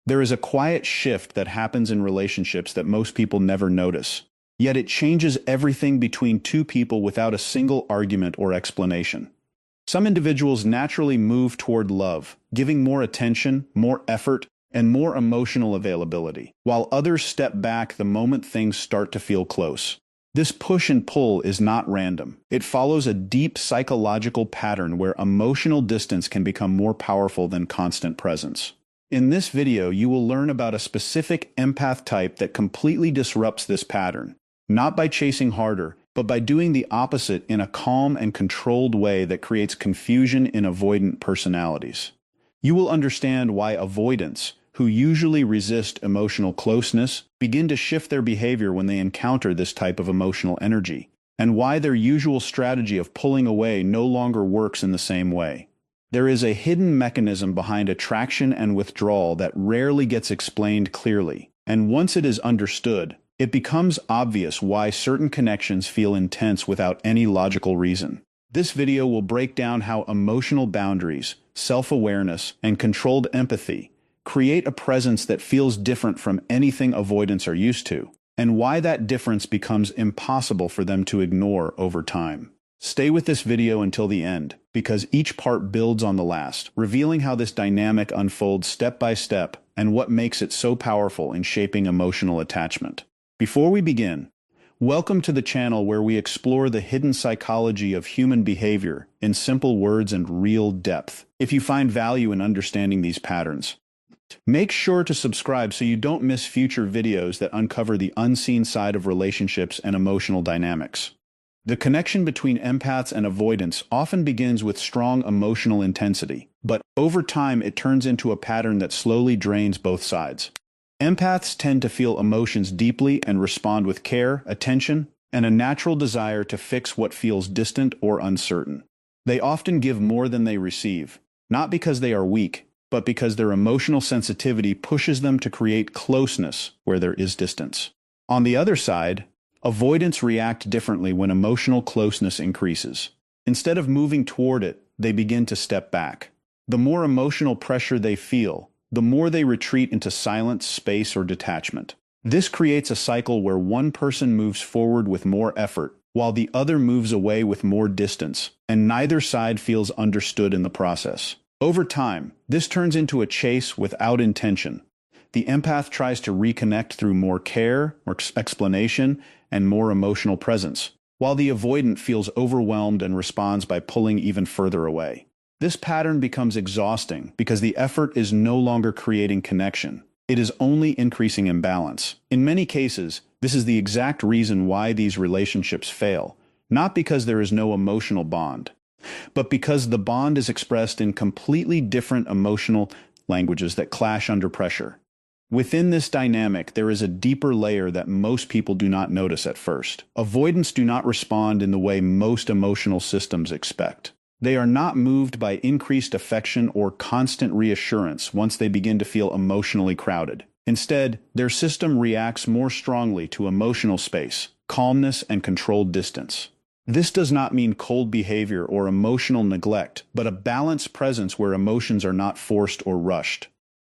There is a quiet shift that happens in relationships that most people never notice. Yet it changes everything between two people without a single argument or explanation. Some individuals naturally move toward love, giving more attention, more effort, and more emotional availability, while others step back the moment things start to feel close. This push and pull is not random. It follows a deep psychological pattern where emotional distance can become more powerful than constant presence. In this video, you will learn about a specific empath type that completely disrupts this pattern, not by chasing harder, but by doing the opposite in a calm and controlled way that creates confusion in avoidant personalities. You will understand why avoidants, who usually resist emotional closeness, begin to shift their behavior when they encounter this type of emotional energy, and why their usual strategy of pulling away no longer works in the same way. There is a hidden mechanism behind attraction and withdrawal that rarely gets explained clearly, and once it is understood, it becomes obvious why certain connections feel intense without any logical reason. This video will break down how emotional boundaries, self-awareness, and controlled empathy create a presence that feels different from anything avoidants are used to, and why that difference becomes impossible for them to ignore over time. Stay with this video until the end, because each part builds on the last, revealing how this dynamic unfolds step by step and what makes it so powerful in shaping emotional attachment. Before we begin, welcome to the channel where we explore the hidden psychology of human behavior in simple words and real depth. If you find value in understanding these patterns, make sure to subscribe so you don't miss future videos that uncover the unseen side of relationships and emotional dynamics. The connection between empaths and avoidants often begins with strong emotional intensity, but over time it turns into a pattern that slowly drains both sides. Empaths tend to feel emotions deeply and respond with care, attention, and a natural desire to fix what feels distant or uncertain. They often give more than they receive, not because they are weak, but because their emotional sensitivity pushes them to create closeness where there is distance. On the other side, avoidants react differently when emotional closeness increases. Instead of moving toward it, they begin to step back. The more emotional pressure they feel, the more they retreat into silence, space, or detachment. This creates a cycle where one person moves forward with more effort, while the other moves away with more distance, and neither side feels understood in the process. Over time, this turns into a chase without intention. The empath tries to reconnect through more care, more explanation, and more emotional presence, while the avoidant feels overwhelmed and responds by pulling even further away. This pattern becomes exhausting because the effort is no longer creating connection. It is only increasing imbalance. In many cases, this is the exact reason why these relationships fail, not because there is no emotional bond, but because the bond is expressed in completely different emotional languages that clash under pressure. Within this dynamic, there is a deeper layer that most people do not notice at first. Avoidants do not respond in the way most emotional systems expect. They are not moved by increased affection or constant reassurance once they begin to feel emotionally crowded. Instead, their system reacts more strongly to emotional space, calmness, and controlled distance. This does not mean cold behavior or emotional neglect, but a balanced presence where emotions are not forced or rushed.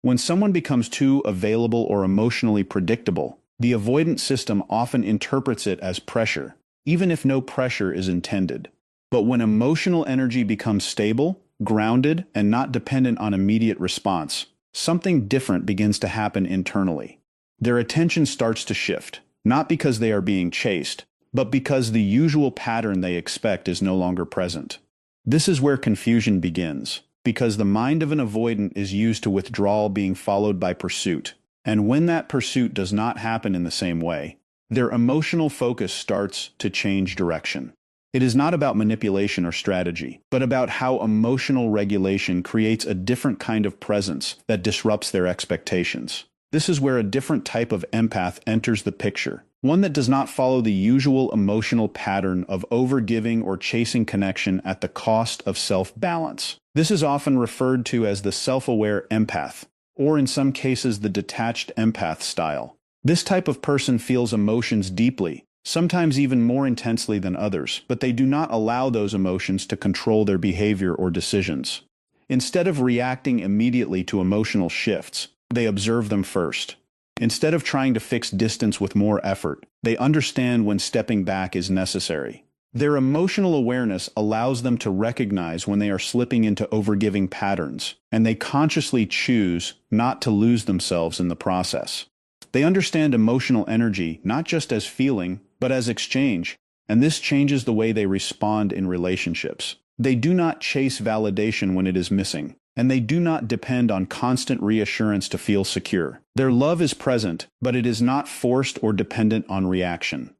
When someone becomes too available or emotionally predictable, the avoidant system often interprets it as pressure, even if no pressure is intended. But when emotional energy becomes stable, grounded, and not dependent on immediate response, something different begins to happen internally. Their attention starts to shift, not because they are being chased, but because the usual pattern they expect is no longer present. This is where confusion begins, because the mind of an avoidant is used to withdrawal being followed by pursuit, and when that pursuit does not happen in the same way, their emotional focus starts to change direction. It is not about manipulation or strategy, but about how emotional regulation creates a different kind of presence that disrupts their expectations. This is where a different type of empath enters the picture, one that does not follow the usual emotional pattern of overgiving or chasing connection at the cost of self-balance. This is often referred to as the self-aware empath, or in some cases the detached empath style. This type of person feels emotions deeply, sometimes even more intensely than others, but they do not allow those emotions to control their behavior or decisions. Instead of reacting immediately to emotional shifts, They observe them first. Instead of trying to fix distance with more effort, they understand when stepping back is necessary. Their emotional awareness allows them to recognize when they are slipping into overgiving patterns, and they consciously choose not to lose themselves in the process. They understand emotional energy not just as feeling, but as exchange, and this changes the way they respond in relationships. They do not chase validation when it is missing, and they do not depend on constant reassurance to feel secure. Their love is present, but it is not forced or dependent on reaction.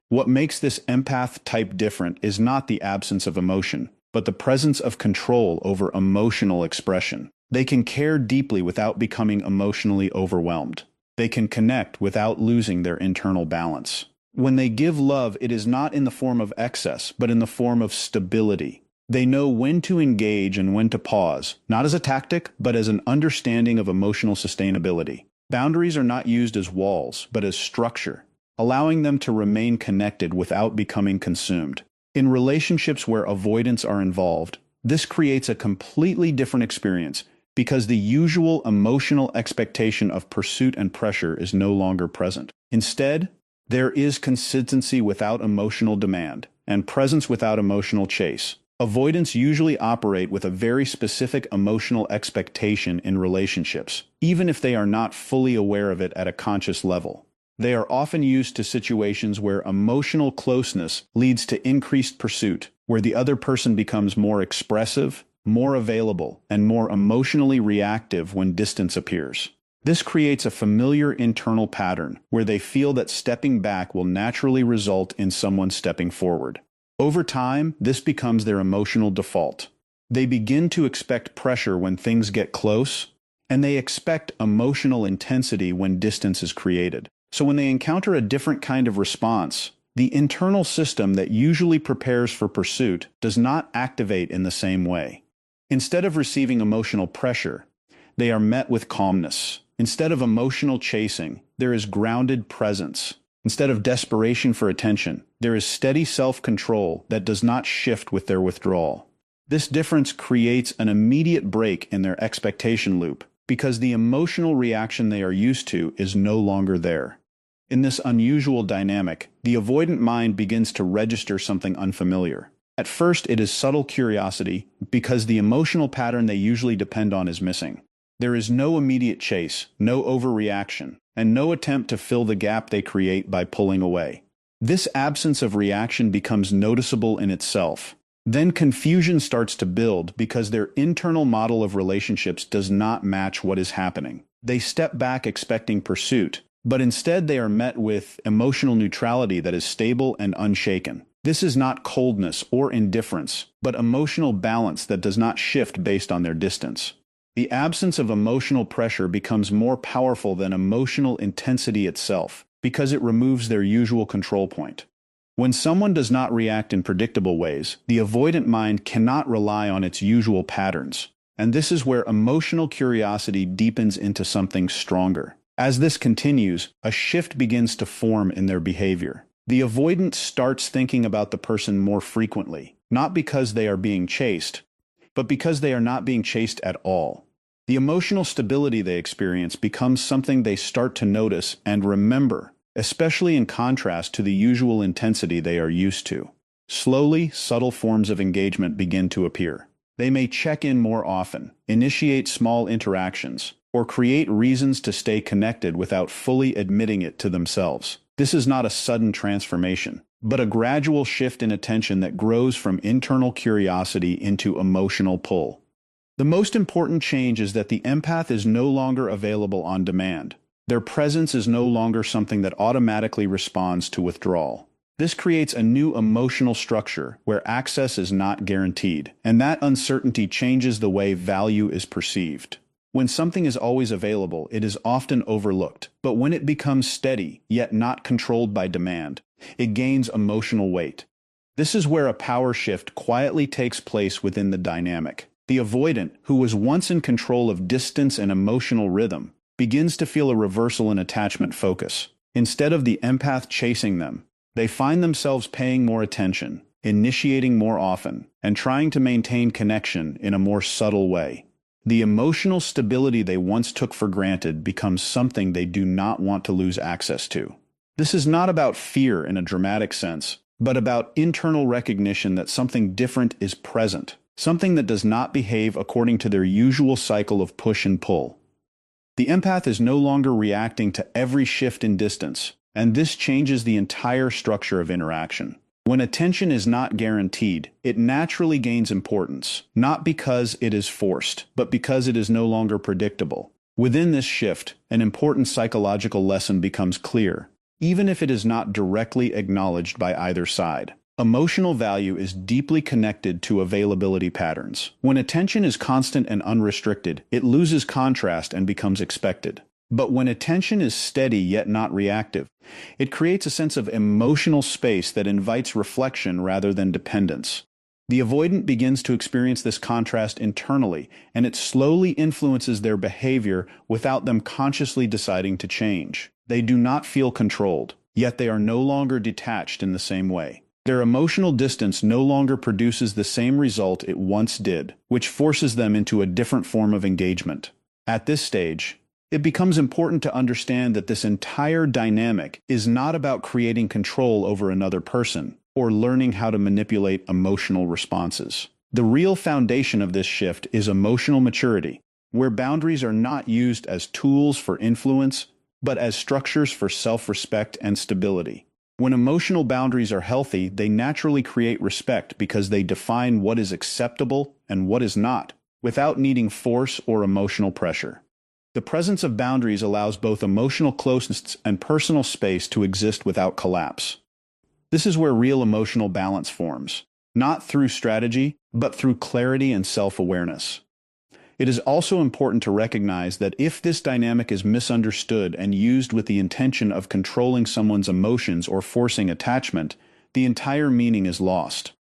What makes this empath type different is not the absence of emotion, but the presence of control over emotional expression. They can care deeply without becoming emotionally overwhelmed. They can connect without losing their internal balance. When they give love, it is not in the form of excess, but in the form of stability. They know when to engage and when to pause, not as a tactic, but as an understanding of emotional sustainability. Boundaries are not used as walls, but as structure, allowing them to remain connected without becoming consumed. In relationships where avoidants are involved, this creates a completely different experience because the usual emotional expectation of pursuit and pressure is no longer present. Instead, there is consistency without emotional demand and presence without emotional chase. Avoidants usually operate with a very specific emotional expectation in relationships, even if they are not fully aware of it at a conscious level. They are often used to situations where emotional closeness leads to increased pursuit, where the other person becomes more expressive, more available, and more emotionally reactive when distance appears. This creates a familiar internal pattern where they feel that stepping back will naturally result in someone stepping forward. Over time, this becomes their emotional default. They begin to expect pressure when things get close, and they expect emotional intensity when distance is created. So when they encounter a different kind of response, the internal system that usually prepares for pursuit does not activate in the same way. Instead of receiving emotional pressure, they are met with calmness. Instead of emotional chasing, there is grounded presence. Instead of desperation for attention, there is steady self-control that does not shift with their withdrawal. This difference creates an immediate break in their expectation loop because the emotional reaction they are used to is no longer there. In this unusual dynamic, the avoidant mind begins to register something unfamiliar. At first, it is subtle curiosity because the emotional pattern they usually depend on is missing. There is no immediate chase, no overreaction, and no attempt to fill the gap they create by pulling away. This absence of reaction becomes noticeable in itself. Then confusion starts to build because their internal model of relationships does not match what is happening. They step back expecting pursuit, but instead they are met with emotional neutrality that is stable and unshaken. This is not coldness or indifference, but emotional balance that does not shift based on their distance. The absence of emotional pressure becomes more powerful than emotional intensity itself because it removes their usual control point. When someone does not react in predictable ways, the avoidant mind cannot rely on its usual patterns, and this is where emotional curiosity deepens into something stronger. As this continues, a shift begins to form in their behavior. The avoidant starts thinking about the person more frequently, not because they are being chased, but because they are not being chased at all. The emotional stability they experience becomes something they start to notice and remember, especially in contrast to the usual intensity they are used to. Slowly, subtle forms of engagement begin to appear. They may check in more often, initiate small interactions, or create reasons to stay connected without fully admitting it to themselves. This is not a sudden transformation, but a gradual shift in attention that grows from internal curiosity into emotional pull. The most important change is that the empath is no longer available on demand. Their presence is no longer something that automatically responds to withdrawal. This creates a new emotional structure where access is not guaranteed, and that uncertainty changes the way value is perceived. When something is always available, it is often overlooked, but when it becomes steady, yet not controlled by demand, it gains emotional weight. This is where a power shift quietly takes place within the dynamic. The avoidant, who was once in control of distance and emotional rhythm, begins to feel a reversal in attachment focus. Instead of the empath chasing them, they find themselves paying more attention, initiating more often, and trying to maintain connection in a more subtle way. The emotional stability they once took for granted becomes something they do not want to lose access to. This is not about fear in a dramatic sense, but about internal recognition that something different is present, something that does not behave according to their usual cycle of push and pull. The empath is no longer reacting to every shift in distance, and this changes the entire structure of interaction. When attention is not guaranteed, it naturally gains importance, not because it is forced, but because it is no longer predictable. Within this shift, an important psychological lesson becomes clear, even if it is not directly acknowledged by either side. Emotional value is deeply connected to availability patterns. When attention is constant and unrestricted, it loses contrast and becomes expected. But when attention is steady yet not reactive, it creates a sense of emotional space that invites reflection rather than dependence. The avoidant begins to experience this contrast internally, and it slowly influences their behavior without them consciously deciding to change. They do not feel controlled, yet they are no longer detached in the same way. Their emotional distance no longer produces the same result it once did, which forces them into a different form of engagement. At this stage, it becomes important to understand that this entire dynamic is not about creating control over another person or learning how to manipulate emotional responses. The real foundation of this shift is emotional maturity, where boundaries are not used as tools for influence, but as structures for self-respect and stability. When emotional boundaries are healthy, they naturally create respect because they define what is acceptable and what is not, without needing force or emotional pressure. The presence of boundaries allows both emotional closeness and personal space to exist without collapse. This is where real emotional balance forms, not through strategy, but through clarity and self-awareness. It is also important to recognize that if this dynamic is misunderstood and used with the intention of controlling someone's emotions or forcing attachment, the entire meaning is lost.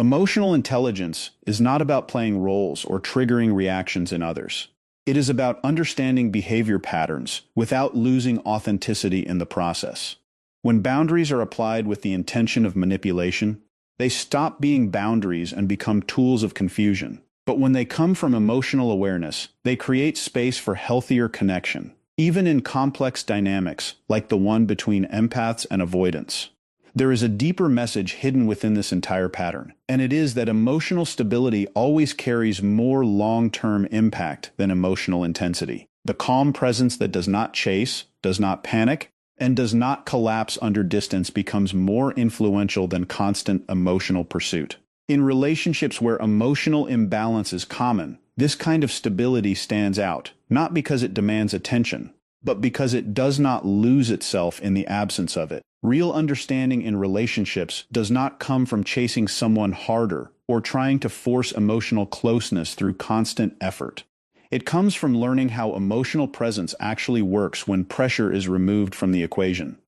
Emotional intelligence is not about playing roles or triggering reactions in others. It is about understanding behavior patterns without losing authenticity in the process. When boundaries are applied with the intention of manipulation, they stop being boundaries and become tools of confusion. But when they come from emotional awareness, they create space for healthier connection, even in complex dynamics like the one between empaths and avoidants. There is a deeper message hidden within this entire pattern, and it is that emotional stability always carries more long-term impact than emotional intensity. The calm presence that does not chase, does not panic, and does not collapse under distance becomes more influential than constant emotional pursuit. In relationships where emotional imbalance is common, this kind of stability stands out, not because it demands attention, but because it does not lose itself in the absence of it. Real understanding in relationships does not come from chasing someone harder or trying to force emotional closeness through constant effort. It comes from learning how emotional presence actually works when pressure is removed from the equation.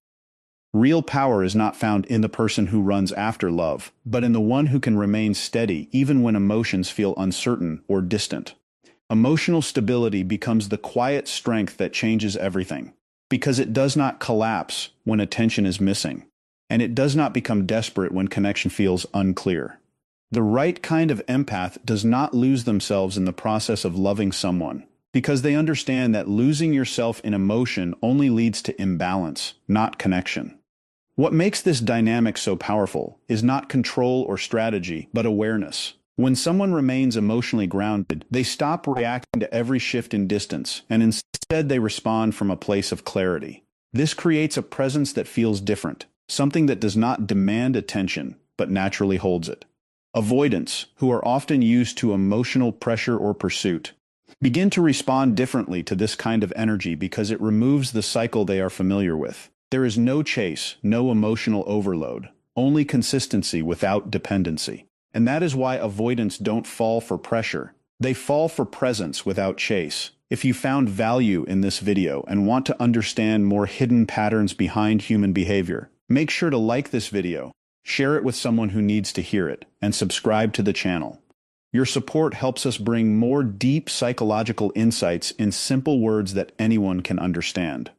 Real power is not found in the person who runs after love, but in the one who can remain steady even when emotions feel uncertain or distant. Emotional stability becomes the quiet strength that changes everything, because it does not collapse when attention is missing, and it does not become desperate when connection feels unclear. The right kind of empath does not lose themselves in the process of loving someone, because they understand that losing yourself in emotion only leads to imbalance, not connection. What makes this dynamic so powerful is not control or strategy, but awareness. When someone remains emotionally grounded, they stop reacting to every shift in distance, and instead they respond from a place of clarity. This creates a presence that feels different, something that does not demand attention, but naturally holds it. Avoidants, who are often used to emotional pressure or pursuit, begin to respond differently to this kind of energy because it removes the cycle they are familiar with. There is no chase, no emotional overload, only consistency without dependency. And that is why avoidants don't fall for pressure. They fall for presence without chase. If you found value in this video and want to understand more hidden patterns behind human behavior, make sure to like this video, share it with someone who needs to hear it, and subscribe to the channel. Your support helps us bring more deep psychological insights in simple words that anyone can understand.